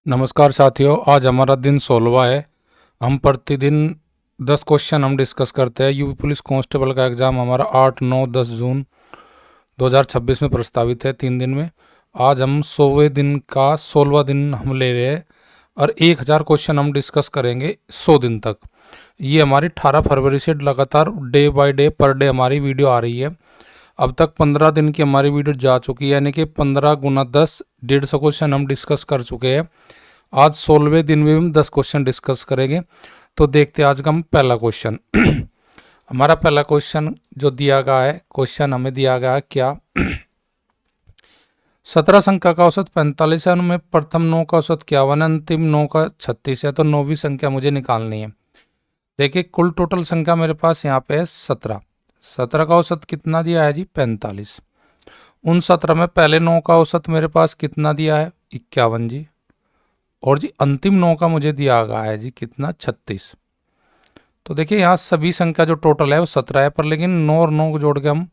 नमस्कार साथियों, आज हमारा दिन 16वां है। हम प्रतिदिन 10 क्वेश्चन हम डिस्कस करते हैं। यूपी पुलिस कांस्टेबल का एग्ज़ाम हमारा 8, 9, 10 जून 2026 में प्रस्तावित है, 3 दिन में। आज हम 100वें दिन का 16वां दिन हम ले रहे हैं और 1000 क्वेश्चन हम डिस्कस करेंगे 100 दिन तक। ये हमारी 18 फरवरी से लगातार day by day per day हमारी वीडियो आ रही है। अब तक 15 दिन की हमारी वीडियो जा चुकी है, यानी कि 15 गुना 10, 150 क्वेश्चन हम डिस्कस कर चुके हैं। आज 16वें दिन में हम 10 क्वेश्चन डिस्कस करेंगे। तो देखते हैं आज का हम पहला क्वेश्चन। हमारा पहला क्वेश्चन जो दिया गया है, क्वेश्चन हमें दिया गया है क्या? 17 संख्या का औसत 45 है, उनमें प्रथम 9 का औसत 51, अंतिम 9 का 36 है, तो 9वीं संख्या मुझे निकालनी है। देखिए, कुल टोटल संख्या मेरे पास यहाँ पे है 17। 17 का औसत कितना दिया है जी? 45। उन 17 में पहले 9 का औसत मेरे पास कितना दिया है? 51 जी। और जी अंतिम 9 का मुझे दिया गया है जी कितना? 36। तो देखिए, यहाँ सभी संख्या जो टोटल है वो 17 है, पर लेकिन 9 और 9 को जोड़ के हम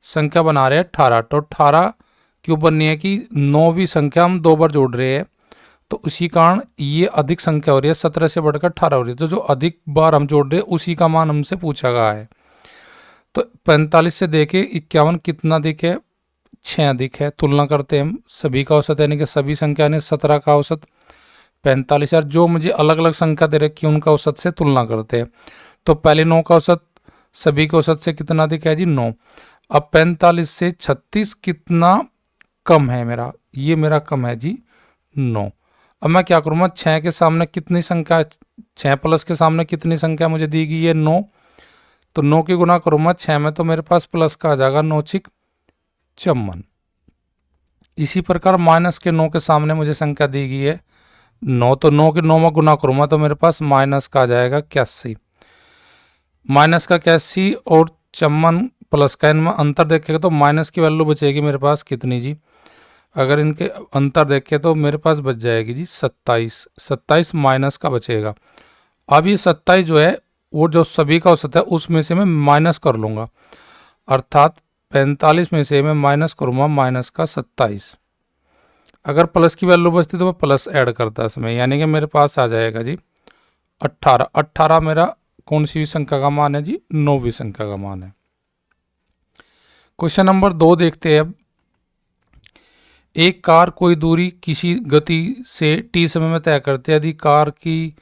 संख्या बना रहे हैं 18। तो 18 क्यों बननी है कि 9वीं संख्या हम 2 बार जोड़ रहे हैं, तो उसी कारण ये अधिक संख्या हो रही है, 17 से बढ़कर 18 हो रही है। तो जो अधिक बार हम जोड़ रहे हैं उसी का मान हमसे पूछा गया है। तो 45 से देखे 51 कितना अधिक है? 6 अधिक है। तुलना करते हैं हम सभी का औसत, यानी कि सभी संख्या ने 17 का औसत 45 है। जो मुझे अलग अलग संख्या दे रखी है उनका औसत से तुलना करते हैं। तो पहले 9 का औसत सभी के औसत से कितना अधिक है जी? 9। अब 45 से 36 कितना कम है मेरा? ये मेरा कम है जी 9। अब मैं क्या करूँगा? 6 के सामने कितनी संख्या, 6 प्लस के सामने कितनी संख्या मुझे दी गई है? 9। तो 9 की गुना करूँगा 6 में, तो मेरे पास प्लस का आ जाएगा 9 छिक 54। इसी प्रकार माइनस के 9 के सामने मुझे संख्या दी गई है 9, तो 9 के 9 में गुना करूँगा तो मेरे पास माइनस का आ जाएगा 81। माइनस का 81 और 54 प्लस का, इनमें अंतर देखेगा तो माइनस की वैल्यू बचेगी मेरे पास कितनी जी? अगर इनके अंतर देखें तो मेरे पास बच जाएगी जी 27। 27 माइनस का बचेगा। अब ये 27 जो है वो जो सभी का औसत है उसमें से मैं माइनस कर लूँगा, अर्थात 45 में से मैं माइनस करूँगा माइनस का 27। अगर प्लस की वैल्यू बचती तो मैं प्लस ऐड करता इसमें, यानी कि मेरे पास आ जाएगा जी 18। 18 मेरा कौन सी संख्या का मान है जी? 9वीं संख्या का मान है। क्वेश्चन नंबर 2 देखते हैं अब। एक कार कोई दूरी किसी गति से t समय में तय करते हैं। यदि कार की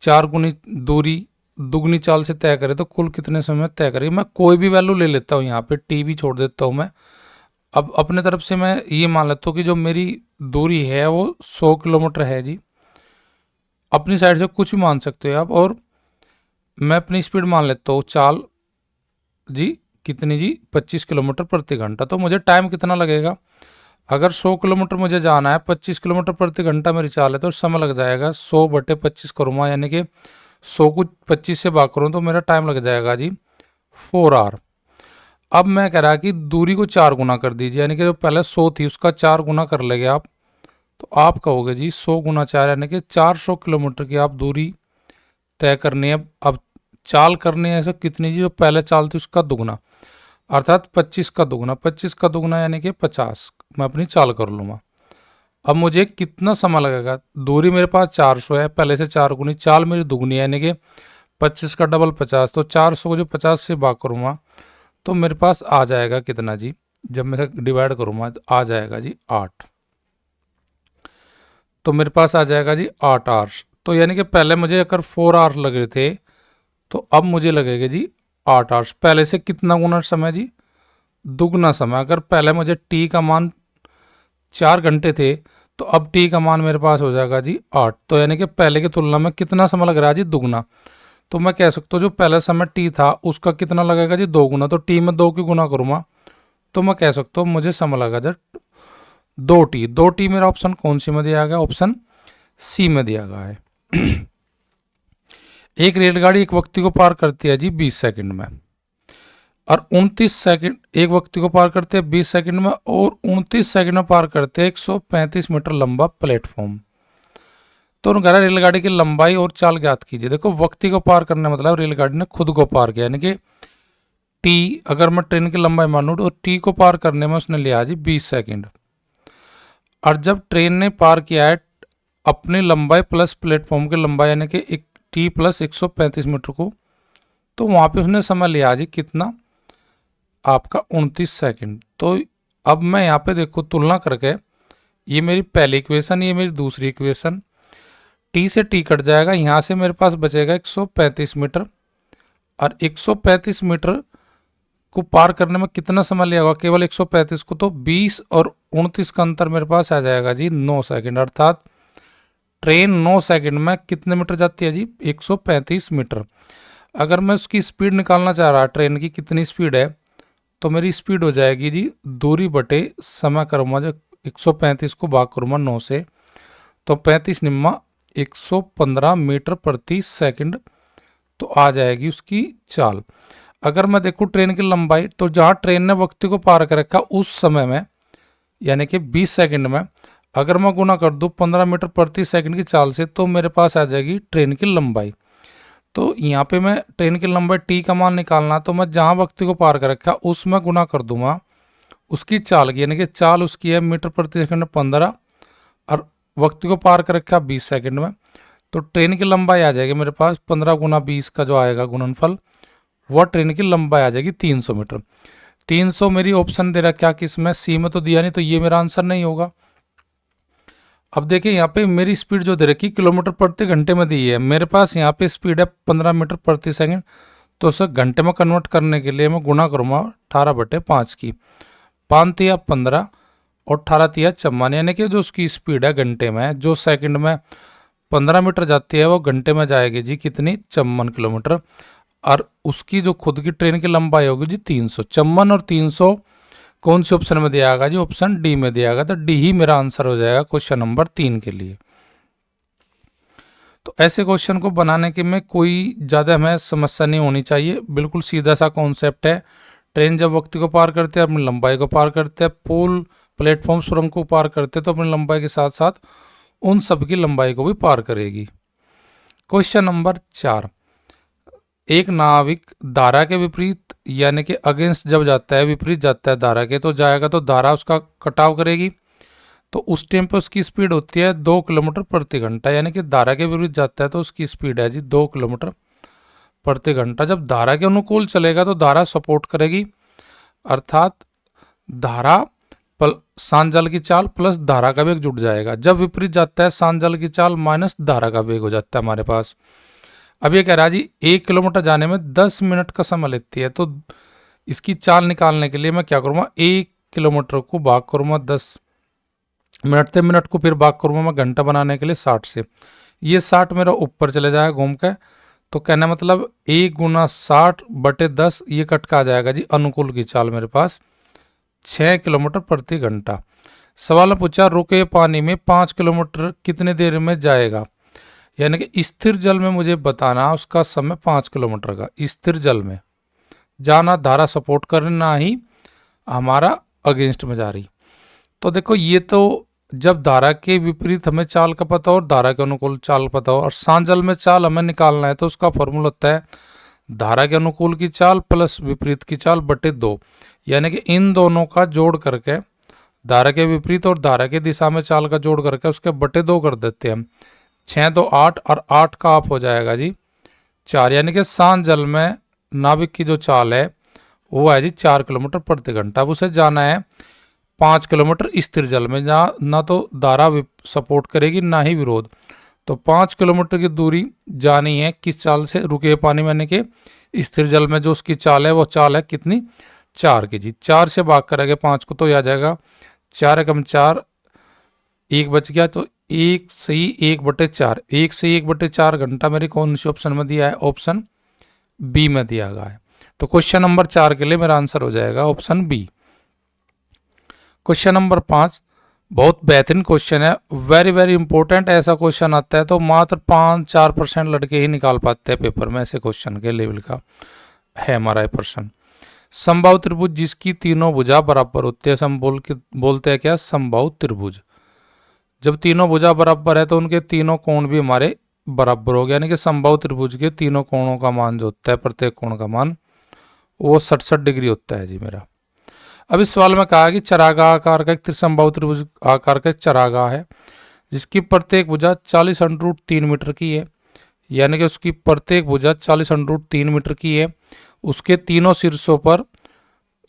4 गुनी दूरी दुगनी चाल से तय करे तो कुल कितने समय में तय करेगी? मैं कोई भी वैल्यू ले लेता हूँ, यहाँ पे t भी छोड़ देता हूँ मैं। अब अपने तरफ से मैं ये मान लेता हूँ कि जो मेरी दूरी है वो 100 किलोमीटर है जी। अपनी साइड से कुछ भी मान सकते हो आप। और मैं अपनी स्पीड मान लेता हूँ, चाल जी कितनी जी? 25 किलोमीटर प्रति घंटा। तो मुझे टाइम कितना लगेगा? अगर 100 किलोमीटर मुझे जाना है, 25 किलोमीटर प्रति घंटा मेरी चाल है, तो समय लग जाएगा 100/25 करूँगा, यानी कि 100 को 25 से भाग करूँ तो मेरा टाइम लग जाएगा जी 4 आवर। अब मैं कह रहा कि दूरी को 4 गुना कर दीजिए, यानी कि जो पहले 100 थी उसका 4 गुना कर लेंगे आप, तो आप कहोगे जी 100 गुना 4, यानी कि 400 किलोमीटर की आप दूरी तय करनी है। अब चाल करनी है ऐसे कितनी जी? जो पहले चाल थी उसका दुगना, अर्थात 25 का दुगना। 25 का दुगना यानी कि 50 मैं अपनी चाल कर लूँगा। अब मुझे कितना समय लगेगा? दूरी मेरे पास 400 है, पहले से 4 गुनी, चाल मेरी दुगनी है, यानी कि 25 का डबल 50। तो 400 को जो 50 से भाग करूँगा तो मेरे पास आ जाएगा कितना जी? जब मैं डिवाइड करूँगा तो आ जाएगा जी 8। तो मेरे पास आ जाएगा जी 8 आवर्स। तो यानी कि पहले मुझे अगर 4 आवर्स लगे थे तो अब मुझे लगेगा जी 8 आवर्स। पहले से कितना गुना समय जी? दुगना समय। अगर पहले मुझे टी का मान 4 घंटे थे तो अब टी का मान मेरे पास हो जाएगा जी 8। तो यानी कि पहले की तुलना में कितना समय लग रहा है जी? दुगना। तो मैं कह सकता हूँ जो पहला समय टी था उसका कितना लगेगा जी? 2 गुना। तो टी में 2 की गुना करूँगा तो मैं कह सकता हूँ मुझे समय लगा जी 2t। 2t मेरा ऑप्शन कौन सी में दिया गया? ऑप्शन सी में दिया गया है। एक रेलगाड़ी एक व्यक्ति को पार करती है जी 20 सेकंड में, और 29 सेकंड एक व्यक्ति को पार करते हैं 20 सेकंड में, और 29 सेकंड में पार करते हैं 135 मीटर लंबा प्लेटफॉर्म। तो उन्होंने कहा रेलगाड़ी की लंबाई और चाल ज्ञात कीजिए। देखो, व्यक्ति को पार करने मतलब रेलगाड़ी ने खुद को पार किया, यानी कि टी, अगर मैं ट्रेन की लंबाई मानूँ तो टी को पार करने में उसने लिया जी 20 सेकंड। और जब ट्रेन ने पार किया है अपनी लंबाई प्लस प्लेटफॉर्म की लंबाई यानी कि एक टी प्लस 135 मीटर को, तो वहाँ पे उसने समय लिया जी कितना, आपका 29 सेकंड। तो अब मैं यहाँ पे देखो तुलना करके, ये मेरी पहली इक्वेशन, ये मेरी दूसरी इक्वेशन, टी से टी कट जाएगा, यहाँ से मेरे पास बचेगा 135 मीटर, और 135 मीटर को पार करने में कितना समय लिया होगा केवल 135 को, तो 20 और 29 का अंतर मेरे पास आ जाएगा जी 9 सेकंड, अर्थात ट्रेन 9 सेकंड में कितने मीटर जाती है जी, 135 मीटर। अगर मैं उसकी स्पीड निकालना चाह रहा, ट्रेन की कितनी स्पीड है, तो मेरी स्पीड हो जाएगी जी दूरी बटे समय करूँगा जो 135 को भाग करूँगा 9 से, तो 35 निम्मा 115 मीटर प्रति सेकंड, तो आ जाएगी उसकी चाल। अगर मैं देखूँ ट्रेन की लंबाई, तो जहाँ ट्रेन ने व्यक्ति को पार कर रखा उस समय में यानी कि 20 सेकंड में, अगर मैं गुना कर दूँ 15 मीटर प्रति सेकंड की चाल से, तो मेरे पास आ जाएगी ट्रेन की लंबाई। तो यहाँ पे मैं ट्रेन की लंबाई टी का मान निकालना, तो मैं जहाँ व्यक्ति को पार कर रखा उसमें गुना कर दूंगा उसकी चाल की, यानी कि चाल उसकी है मीटर प्रति सेकंड 15 और व्यक्ति को पार कर रखा 20 सेकंड में, तो ट्रेन की लंबाई आ जाएगी मेरे पास 15 गुना 20 का जो आएगा गुणनफल, वह ट्रेन की लंबाई आ जाएगी 300 मीटर। 300 मेरी ऑप्शन दे रखा, किसमें, सी में तो दिया नहीं, तो ये मेरा आंसर नहीं होगा। अब देखिए यहाँ पे मेरी स्पीड जो दे रखी किलोमीटर प्रति घंटे में दी है, मेरे पास यहाँ पे स्पीड है 15 मीटर प्रति सेकंड, तो उसे घंटे में कन्वर्ट करने के लिए मैं गुना करूँगा 18/5 की, 5 तिया 15 और 18 तिया 54, यानी कि जो उसकी स्पीड है घंटे में, जो सेकंड में 15 मीटर जाती है वो घंटे में जाएगी जी कितनी, 54 किलोमीटर, और उसकी जो खुद की ट्रेन की लंबाई होगी जी 300। 54 और 300 कौन से ऑप्शन में दिया गया जी, ऑप्शन डी में दिया गया, तो डी ही मेरा आंसर हो जाएगा क्वेश्चन नंबर 3 के लिए। तो ऐसे क्वेश्चन को बनाने के में कोई ज़्यादा हमें समस्या नहीं होनी चाहिए, बिल्कुल सीधा सा कॉन्सेप्ट है। ट्रेन जब व्यक्ति को पार करते हैं अपनी लंबाई को पार करते हैं, पुल प्लेटफॉर्म सुरंग को पार करते हैं, तो अपनी लंबाई के साथ साथ उन सब की लंबाई को भी पार करेगी। क्वेश्चन नंबर 4, एक नाविक धारा के विपरीत यानी कि अगेंस्ट जब जाता है, विपरीत जाता है धारा के, तो जाएगा तो धारा उसका कटाव करेगी, तो उस टाइम पे उसकी स्पीड होती है 2 किलोमीटर प्रति घंटा, यानी कि धारा के विपरीत जाता है तो उसकी स्पीड है जी 2 किलोमीटर प्रति घंटा। जब धारा के अनुकूल चलेगा तो धारा सपोर्ट करेगी, अर्थात धारा शांत जल की चाल प्लस धारा का वेग जुड़ जाएगा। जब विपरीत जाता है शांत जल की चाल माइनस धारा का वेग हो जाता है हमारे पास। अब ये कह रहा है जी 1 किलोमीटर जाने में 10 मिनट का समय लेती है, तो इसकी चाल निकालने के लिए मैं क्या करूँगा, 1 किलोमीटर को भाग करूँगा 10 मिनट से, मिनट को फिर भाग करूँगा मैं घंटा बनाने के लिए 60 से, ये 60 मेरा ऊपर चले जाएगा घूम के, तो कहना मतलब 1 गुना 60/10 ये कट का आ जाएगा जी अनुकूल की चाल मेरे पास 6 किलोमीटर प्रति घंटा। सवाल पूछा रुके पानी में 5 किलोमीटर कितने देर में जाएगा, यानी कि स्थिर जल में मुझे बताना उसका समय 5 किलोमीटर का, स्थिर जल में जाना धारा सपोर्ट करना ही हमारा अगेंस्ट में जा रही। तो देखो ये तो जब धारा के विपरीत हमें चाल का पता हो और धारा के अनुकूल चाल पता हो, और शांत जल में चाल हमें निकालना है, तो उसका फॉर्मूला होता है धारा के अनुकूल की चाल प्लस विपरीत की चाल बटे 2, यानी कि इन दोनों का जोड़ करके धारा के विपरीत और धारा के दिशा में चाल का जोड़ करके उसके बटे 2 कर देते हैं। 6 2 8 और 8 का आप हो जाएगा जी 4, यानी कि शांत जल में नाविक की जो चाल है वो है जी 4 किलोमीटर प्रति घंटा। अब उसे जाना है 5 किलोमीटर स्थिर जल में, जहाँ ना तो धारा सपोर्ट करेगी ना ही विरोध, तो 5 किलोमीटर की दूरी जानी है किस चाल से, रुके पानी में, यानी कि स्थिर जल में जो उसकी चाल है वो चाल है कितनी, 4 की जी। 4 से भाग करेंगे 5 को तो यह आ जाएगा 4 एकम 4, 1 बच गया, तो 1 सही 1/4, 1 सही 1/4 घंटा मेरे कौन से ऑप्शन में दिया है, ऑप्शन बी में दिया गया है। तो क्वेश्चन नंबर 4 के लिए मेरा आंसर हो जाएगा ऑप्शन बी। क्वेश्चन नंबर 5 बहुत बेहतरीन क्वेश्चन है, वेरी वेरी इंपॉर्टेंट। ऐसा क्वेश्चन आता है तो मात्र 5-4% लड़के ही निकाल पाते हैं पेपर में, ऐसे क्वेश्चन के लेवल का है हमारा प्रश्न। समबाहु त्रिभुज जिसकी तीनों भुजा बराबर होती है, हम बोलते हैं क्या, समबाहु त्रिभुज। जब तीनों भुजा बराबर है तो उनके तीनों कोण भी हमारे बराबर हो गए, यानी कि समबाहु त्रिभुज के तीनों कोणों का मान जो होता है, प्रत्येक कोण का मान वो 67 डिग्री होता है जी मेरा। अब इस सवाल में कहा कि चरागाह आकार का एक त्रिसमबाहु त्रिभुज आकार का चरागाह है, जिसकी प्रत्येक भुजा 40√3 मीटर की है, यानी कि उसकी प्रत्येक भुजा 40√3 मीटर की है। उसके तीनों शीर्षों पर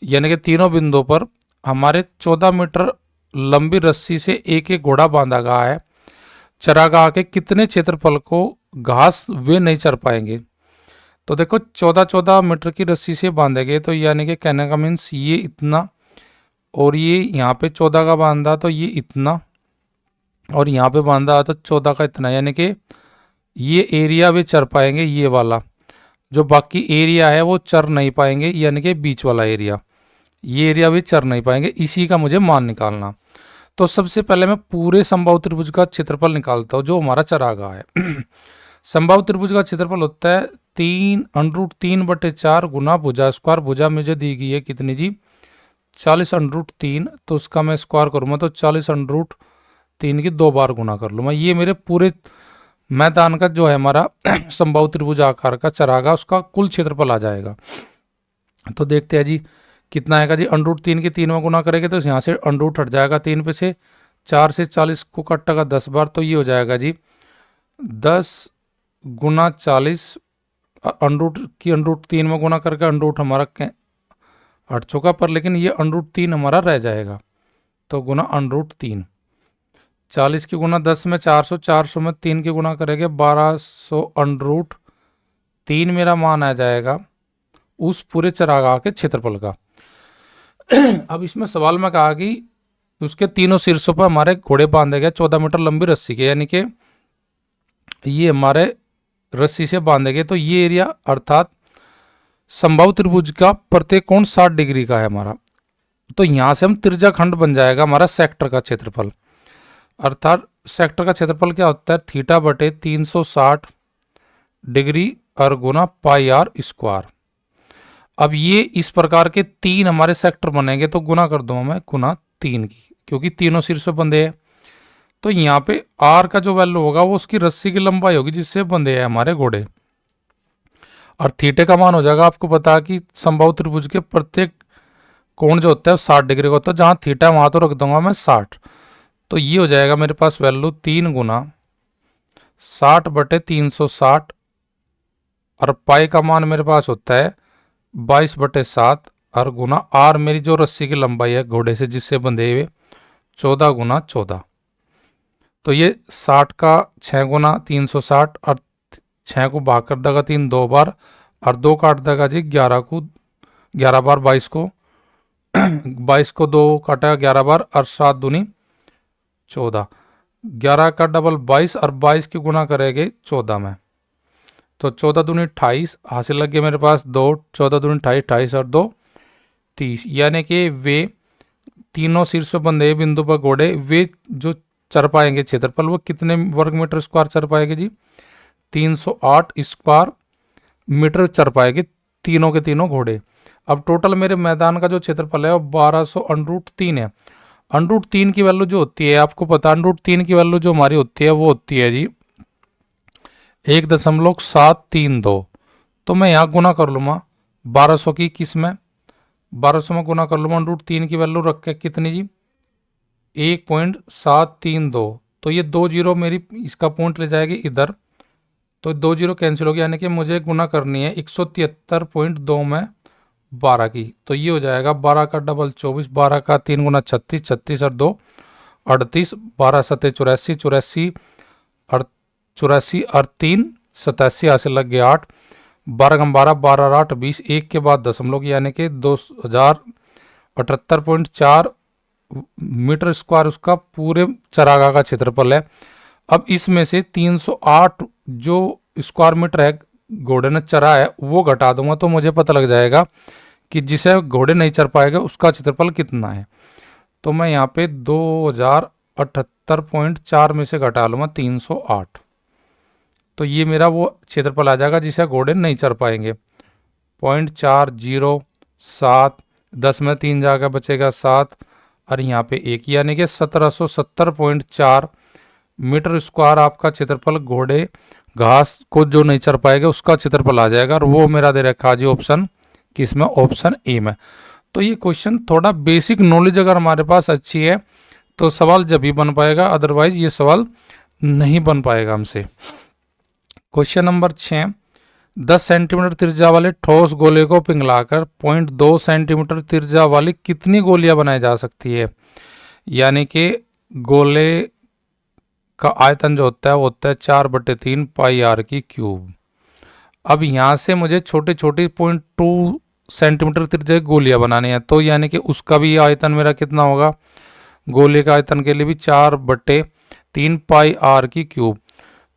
यानी कि तीनों बिंदुओं पर हमारे 14 मीटर लंबी रस्सी से एक एक घोड़ा बांधा गया है। चरागाह के कितने क्षेत्रफल को घास वे नहीं चर पाएंगे? तो देखो 14-14 मीटर की रस्सी से बांधे गए, तो यानी कि कहने का मीन्स ये इतना, और ये यहाँ पे 14 का बांधा तो ये इतना, और यहाँ पे बांधा तो 14 का इतना, यानी कि ये एरिया वे चर पाएंगे। ये वाला जो बाकी एरिया है वो चर नहीं पाएंगे, यानी कि बीच वाला एरिया, ये एरिया भी चर नहीं पाएंगे। इसी का मुझे मान निकालना। तो सबसे पहले मैं पूरे समबाहु त्रिभुज का क्षेत्रफल निकालता हूँ जो हमारा चरागाह है। समबाहु त्रिभुज का क्षेत्रफल होता है 3√3/4 गुना भुजा स्क्वायर। भुजा मुझे दी गई है कितनी जी? 40√3, तो उसका मैं स्क्वायर करूँगा तो 40√3 की 2 बार गुना कर लूँगा। ये मेरे पूरे मैदान का जो है हमारा समबाहु त्रिभुज आकार का चरागाह, उसका कुल क्षेत्रफल आ जाएगा। तो देखते हैं जी कितना आएगा जी। √3 के 3 में गुना करेंगे तो यहाँ से अंडरूट हट जाएगा 3 पे से, 4 से 40 को कटेगा 10 बार, तो ये हो जाएगा जी 10 गुना 40। √3 में गुना करके अंडरूट हमारा हट चुका, पर लेकिन ये √3 हमारा रह जाएगा, तो गुना √3। 40 की गुना 10 में 400, 400 में 3 की गुना करेंगे 1200 √3 मेरा मान आ जाएगा उस पूरे चरागाह के क्षेत्रफल का। अब इसमें सवाल में कहा कि उसके तीनों शीर्षों पर हमारे घोड़े बांधे गए 14 मीटर लंबी रस्सी के, यानी कि ये हमारे रस्सी से बांधे गए। तो ये एरिया अर्थात समबाहु त्रिभुज का प्रत्येक कोण 60 डिग्री का है हमारा। तो यहाँ से हम त्रिज्या खंड बन जाएगा हमारा सेक्टर का क्षेत्रफल। अर्थात सेक्टर का क्षेत्रफल क्या होता है? θ/360 डिग्री और गुना πr²। अब ये इस प्रकार के 3 हमारे सेक्टर बनेंगे, तो गुना कर दूंगा मैं गुना 3 की, क्योंकि तीनों शीर्ष बंधे हैं। तो यहाँ पे आर का जो वैल्यू होगा वो उसकी रस्सी की लंबाई होगी जिससे बंधे हैं हमारे घोड़े, और थीटे का मान हो जाएगा, आपको पता है कि समबाहु त्रिभुज के प्रत्येक कोण जो होता है 60 डिग्री का होता है। जहाँ थीटा वहां तो रख दूंगा मैं 60। तो ये हो जाएगा मेरे पास वैल्यू 3 गुना 60/360, और पाई का मान मेरे पास होता है 22/7, और गुना आर मेरी जो रस्सी की लंबाई है घोड़े से जिससे बंधे हुए 14 गुना 14। तो ये 60 का 6 गुना 360, और 6 को भाग कर देगा 3 2 बार, और 2 काट देगा जी 11 बार 22 को 22 को 2 काटेगा 11 बार, और 7 दूनी 14, 11 का डबल 22, और 22 की गुना करेंगे 14 में, तो 14 दूनी 28 हासिल लग गया मेरे पास 2, 14 दूनी 28, 28 और 2 30, यानी कि वे तीनों शीर्ष बंधे बिंदु पर घोड़े वे जो चर पाएंगे क्षेत्रफल वो कितने वर्ग मीटर स्क्वायर चर पाएंगे जी? 308 स्क्वायर मीटर चर पाएंगे तीनों के तीनों घोड़े। अब टोटल मेरे मैदान का जो क्षेत्रफल है वो 1200 √3 है। √3 की वैल्यू जो होती है आपको पता, √3 की वैल्यू जो हमारी होती है वो होती है जी 1.732। तो मैं यहाँ गुना कर लूँगा 1200 की किस में 1200 में गुना कर लूँगा √3 की वैल्यू रख के कितनी जी 1.732। तो ये 2 जीरो मेरी इसका पॉइंट ले जाएगी इधर, तो 2 जीरो कैंसिल हो गया, यानी कि मुझे गुना करनी है 173.2 में 12 की। तो ये हो जाएगा 12 का डबल 24, 12 का 3 गुना 36, 36 और 2 38, 12 7 84, 84 और 84 और 3 87 हासिल लग गया 8, 12 कम 12, 12 और 8 20, एक के बाद दशमलव यानी कि 2078.4 मीटर स्क्वायर उसका पूरे चरागाह का क्षेत्रफल है। अब इसमें से 308 जो स्क्वायर मीटर है घोड़े ने चरा है वो घटा दूंगा, तो मुझे पता लग जाएगा कि जिसे घोड़े नहीं चर पाएगा उसका क्षेत्रफल कितना है। तो मैं यहाँ पे 2078.4 में से घटा लूँगा 308, तो ये मेरा वो क्षेत्रफल आ जाएगा जिसे घोड़े नहीं चर पाएंगे। 0.407, 10 में 3 जाकर बचेगा 7, और यहाँ पे 1, यानी कि 1770.4 मीटर स्क्वायर आपका क्षेत्रफल घोड़े घास को जो नहीं चर पाएगा उसका क्षेत्रफल आ जाएगा, और वो मेरा दे रखा जी ऑप्शन किसमें? ऑप्शन ए में। तो ये क्वेश्चन थोड़ा बेसिक नॉलेज अगर हमारे पास अच्छी है तो सवाल जब ही बन पाएगा, अदरवाइज ये सवाल नहीं बन पाएगा हमसे। क्वेश्चन नंबर 6, 10 सेंटीमीटर त्रिज्या वाले ठोस गोले को पिघलाकर 0.2 सेंटीमीटर त्रिज्या वाली कितनी गोलियां बनाई जा सकती है। यानी कि गोले का आयतन जो होता है वो होता है 4/3 पाई आर की क्यूब। अब यहाँ से मुझे छोटी छोटी 0.2 सेंटीमीटर त्रिज्या की गोलियां बनानी है, तो यानी कि उसका भी आयतन मेरा कितना होगा, गोले का आयतन के लिए भी 4/3 पाई आर की क्यूब।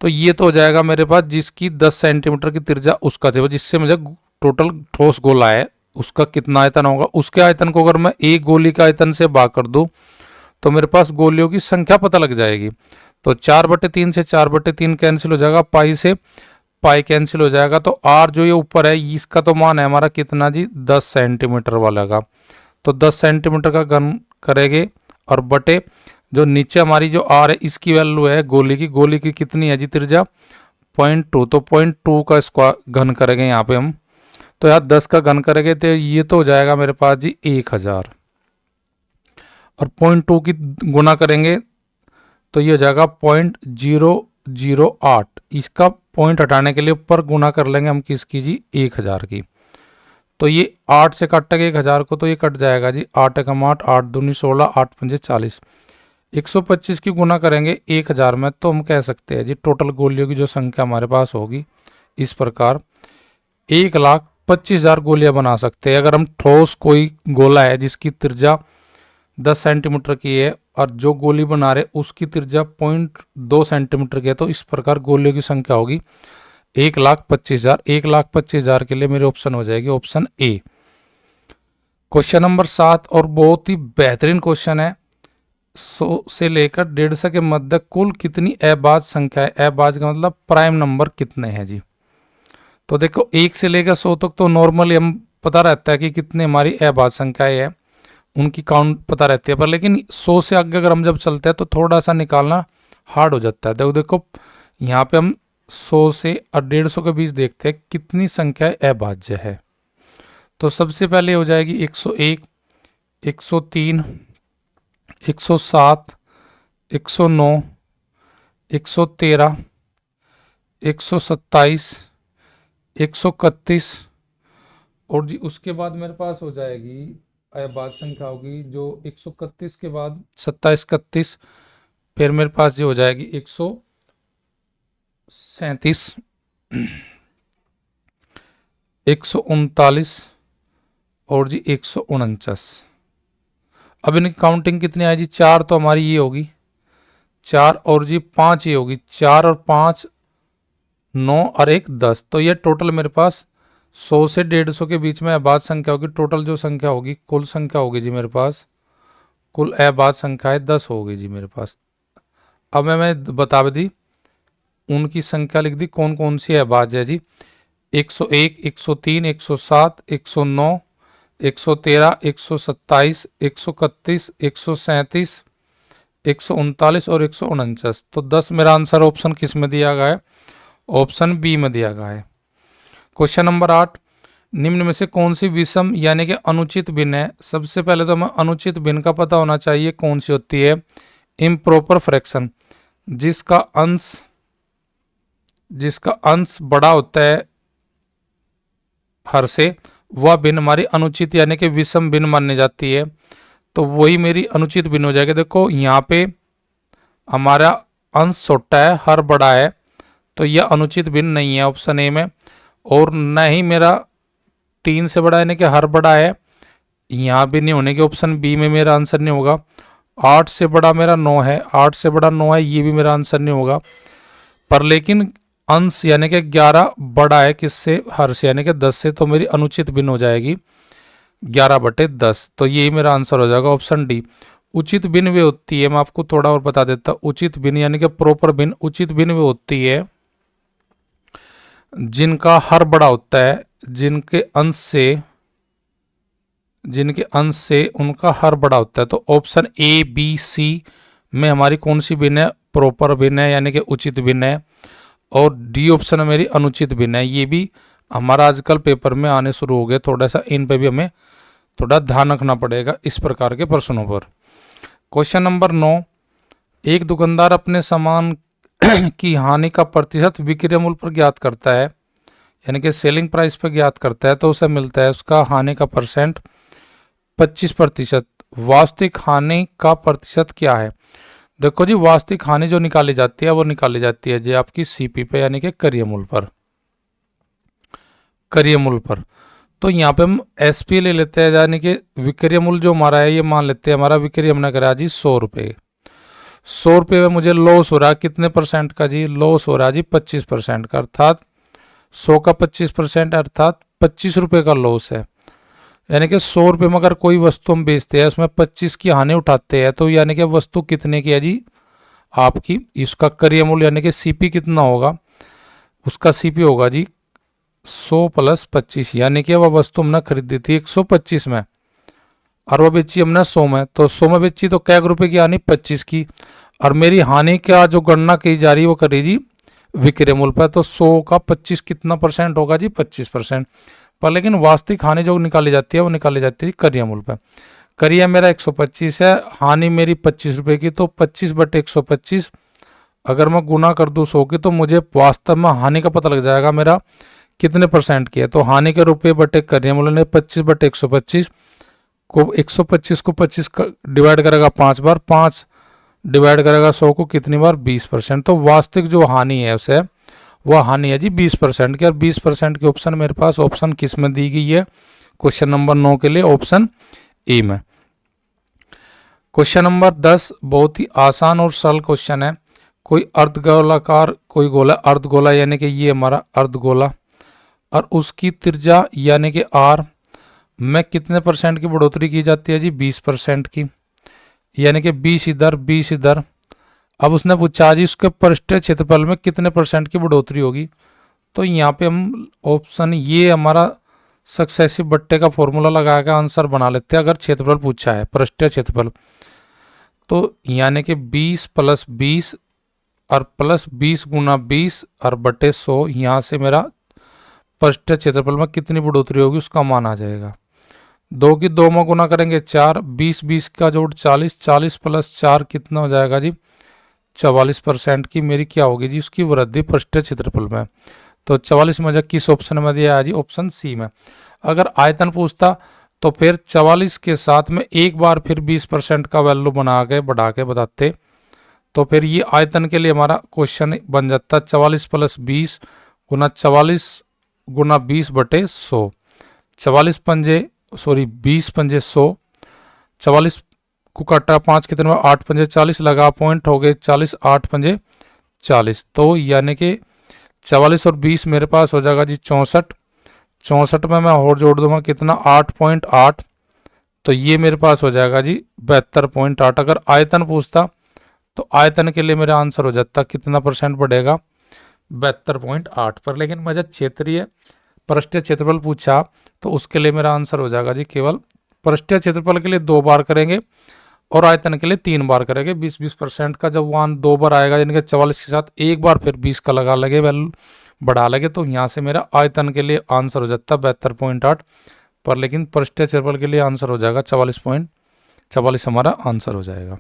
तो ये तो हो जाएगा मेरे पास जिसकी 10 सेंटीमीटर की त्रिज्या उसका चाहिए, जिससे मुझे टोटल ठोस गोला है उसका कितना आयतन होगा। उसके आयतन को अगर मैं एक गोली के आयतन से भाग कर दूं तो मेरे पास गोलियों की संख्या पता लग जाएगी। तो 4/3 से 4/3 कैंसिल हो जाएगा, पाई से पाई कैंसिल हो जाएगा। तो आर जो ये ऊपर है इसका तो मान है हमारा कितना जी, 10 सेंटीमीटर वाला का। तो 10 सेंटीमीटर का घन करेंगे और बटे जो नीचे हमारी जो आर है इसकी वैल्यू है गोली की कितनी है जी त्रिज्या 0.2, तो 0.2 का स्क्वायर घन करेंगे यहाँ पे हम। तो यार 10 का घन करेंगे तो ये तो हो जाएगा मेरे पास जी 1000, और 0.2 की गुना करेंगे तो ये हो जाएगा 0.008। इसका पॉइंट हटाने के लिए ऊपर गुना कर लेंगे हम किसकी जी, 1000 की। तो ये 8 से काटेंगे 1000 को तो ये कट जाएगा जी, 8 एकम 8, 8 दूनी 16, 8 पंजे 40। 125 की गुना करेंगे 1000 में, तो हम कह सकते हैं जी टोटल गोलियों की जो संख्या हमारे पास होगी इस प्रकार 1,25,000 गोलियां बना सकते हैं। अगर हम ठोस कोई गोला है जिसकी त्रिज्या 10 सेंटीमीटर की है और जो गोली बना रहे उसकी त्रिज्या 0.2 सेंटीमीटर की है, तो इस प्रकार गोलियों की संख्या होगी 1,25,000। 1,25,000 के लिए मेरी ऑप्शन हो जाएगी ऑप्शन ए। क्वेश्चन नंबर 7 और बहुत ही बेहतरीन क्वेश्चन है। 100 से लेकर 150 के मध्य कुल कितनी अभाज्य संख्या है। अभाज्य का मतलब प्राइम नंबर कितने हैं जी। तो देखो 1 से लेकर 100 तक तो नॉर्मली हम पता रहता है कि कितनी हमारी अभाज्य संख्याएं है, उनकी काउंट पता रहती है। पर लेकिन 100 से आगे अगर हम जब चलते हैं तो थोड़ा सा निकालना हार्ड हो जाता है। देखो यहाँ पे हम 100 से और 150 के बीच देखते हैं कितनी संख्या अभाज्य है। तो सबसे पहले हो जाएगी 101, 103, 107, 109, 113, 127, 131, और जी उसके बाद मेरे पास हो जाएगी अभाज्य संख्या होगी जो 131 के बाद 27, 31, फिर मेरे पास जो हो जाएगी 137, 139 और जी 149। अब इनकी काउंटिंग कितनी आई जी, 4 तो हमारी ये होगी 4 और जी 5 ये होगी, 4 और 5 9 और 1 10। तो ये टोटल मेरे पास 100 से 150 के बीच में अभाज्य संख्या होगी। टोटल जो संख्या होगी कुल संख्या होगी जी मेरे पास, कुल अभाज्य संख्याएं 10 होगी जी मेरे पास। अब मैं बता दी उनकी संख्या लिख दी कौन कौन सी अभाज्य है जी। 101, 103, 107, 109, 113, 127, 131, 137, 139 और 149। तो 10 मेरा आंसर ऑप्शन किस में दिया गया है, ऑप्शन बी में दिया गया है। क्वेश्चन नंबर 8, निम्न में से कौन सी विषम यानी कि अनुचित भिन्न है। सबसे पहले तो हमें अनुचित भिन्न का पता होना चाहिए कौन सी होती है, इम्प्रॉपर फ्रैक्शन, जिसका अंश बड़ा होता है हर से, वह भिन्न हमारी अनुचित यानी कि विषम भिन्न मानी जाती है। तो वही मेरी अनुचित भिन्न हो जाएगी। देखो यहाँ पे हमारा अंश छोटा है हर बड़ा है, तो यह अनुचित भिन्न नहीं है ऑप्शन ए में। और न ही मेरा 3 से बड़ा यानी कि हर बड़ा है, यहाँ भी नहीं होने के, ऑप्शन बी में मेरा आंसर नहीं होगा। 8 से बड़ा मेरा 9 है, 8 से बड़ा 9 है, ये भी मेरा आंसर नहीं होगा। पर लेकिन अंश यानी कि 11 बड़ा है किससे, हर से यानी कि 10 से, तो मेरी अनुचित भिन्न हो जाएगी 11/10। तो यही मेरा आंसर हो जाएगा ऑप्शन डी। उचित भिन्न वे होती है, मैं आपको थोड़ा और बता देता हूँ। उचित भिन्न यानी कि प्रॉपर भिन्न, उचित भिन्न वे होती है जिनका हर बड़ा होता है, जिनके अंश से उनका हर बड़ा होता है। तो ऑप्शन ए बी सी में हमारी कौन सी भिन्न है, प्रॉपर भिन्न है यानी कि उचित भिन्न है। और डी ऑप्शन में मेरी अनुचित भिन्न है। ये भी हमारा आजकल पेपर में आने शुरू हो गए, थोड़ा सा इन पे भी हमें थोड़ा ध्यान रखना पड़ेगा इस प्रकार के प्रश्नों पर। क्वेश्चन नंबर 9, एक दुकानदार अपने सामान की हानि का प्रतिशत विक्रय मूल्य पर ज्ञात करता है, यानी कि सेलिंग प्राइस पर ज्ञात करता है, तो उसे मिलता है उसका हानि का परसेंट 25%। वास्तविक हानि का प्रतिशत क्या है? देखो जी, वास्तविक हानि जो निकाली जाती है वो निकाली जाती है जी आपकी सीपी पे, यानी कि क्रय मूल्य पर। क्रय मूल्य पर तो यहाँ पे हम एसपी ले लेते हैं, यानी कि विक्रय मूल्य जो हमारा है, ये मान लेते हैं हमारा विक्रय हमने करा जी 100 रुपये। 100 रुपये में मुझे लॉस हो रहा है कितने परसेंट का जी? लॉस हो रहा है जी 25% का, अर्थात 100 का 25% अर्थात 25 रुपये का लॉस है। यानी कि 100 रुपये में अगर कोई वस्तु हम बेचते हैं, उसमें 25 की हानि उठाते हैं, तो यानी कि वस्तु कितने की है जी आपकी? इसका क्रय मूल्य यानी कि सीपी कितना होगा? उसका सीपी होगा जी 100 + 25, यानी कि वह वस्तु हमने खरीदी थी 125 में और वह बेची हमने 100 में, तो 100 में बेची तो कै रुपए की हानि? 25 की। और मेरी हानि का जो गणना की जा रही है वो करी जी विक्रय मूल्य पर, तो 100 का 25 कितना परसेंट होगा जी? 25%। पर लेकिन वास्तविक हानि जो निकाली जाती है वो निकाली जाती है क्रय मूल्य पर। क्रय मेरा 125 है, हानि मेरी 25 रुपये की, तो 25/125 अगर मैं गुना कर दूँ 100 की, तो मुझे वास्तव में हानि का पता लग जाएगा मेरा कितने परसेंट की है। तो हानि के रुपये बटे क्रय मूल्य ने 25/125 को 125 को 25 डिवाइड करेगा 5 बार, 5 डिवाइड करेगा 100 को कितनी बार? 20%। तो वास्तविक जो हानि है उसे वह हानि है जी 20% की, और 20% के ऑप्शन मेरे पास ऑप्शन किस में दी गई है? क्वेश्चन नंबर 9 के लिए ऑप्शन ए में। क्वेश्चन नंबर 10 बहुत ही आसान और सरल क्वेश्चन है। कोई अर्धगोलाकार कोई गोला, अर्धगोला यानी कि ये हमारा अर्धगोला, और उसकी त्रिज्या यानी कि आर में कितने परसेंट की बढ़ोतरी की जाती है जी? 20% की, यानी कि 20 इधर 20 इधर। अब उसने पूछा जी उसके पृष्ठीय क्षेत्रफल में कितने परसेंट की बढ़ोतरी होगी? तो यहाँ पे हम ऑप्शन ये हमारा सक्सेसिव बट्टे का फॉर्मूला लगा के आंसर बना लेते हैं अगर क्षेत्रफल पूछा है, पृष्ठीय क्षेत्रफल। तो यानी कि 20 + 20 और प्लस 20 × 20 और बटे 100, यहाँ से मेरा पृष्ठीय क्षेत्रफल में कितनी बढ़ोतरी होगी उसका मान आ जाएगा। 2 की 2 में गुना करेंगे 4, 20 का जोड़ 40, 40 + 4 कितना हो जाएगा जी? 44% की मेरी क्या होगी जी उसकी वृद्धि पृष्ठीय क्षेत्रफल में। तो 44 मुझे किस ऑप्शन में दिया है जी? ऑप्शन सी में। अगर आयतन पूछता तो फिर 44 के साथ में एक बार फिर 20% का वैल्यू बना के बढ़ा के बताते, तो फिर ये आयतन के लिए हमारा क्वेश्चन बन जाता 44 + 20 × 44 × 20 बटे 100। 20 पंजे 100, 44 को काटा 5 कितने में? 8 पंजे 40 लगा पॉइंट हो गए 40, 8 पंजे 40। तो यानी कि 44 और 20 मेरे पास हो जाएगा जी 64। 64 में मैं और जोड़ दूंगा कितना? 8.8, तो ये मेरे पास हो जाएगा जी 72.8। अगर आयतन पूछता तो आयतन के लिए मेरा आंसर हो जाता कितना परसेंट बढ़ेगा? 72.8 पर। लेकिन मुझे क्षेत्रीय पृष्ठीय क्षेत्रफल पूछा तो उसके लिए मेरा आंसर हो जाएगा जी केवल पृष्ठीय क्षेत्रफल के लिए 2 बार करेंगे और आयतन के लिए 3 बार करेंगे। 20% का जब वन 2 बार आएगा, यानी कि 44 के साथ एक बार फिर 20 का लगा लगे, वैल्यू बढ़ा लगे, तो यहाँ से मेरा आयतन के लिए आंसर हो जाता 72.8 पर। लेकिन पृष्ठीय क्षेत्रफल के लिए आंसर हो जाएगा 44 हमारा आंसर हो जाएगा।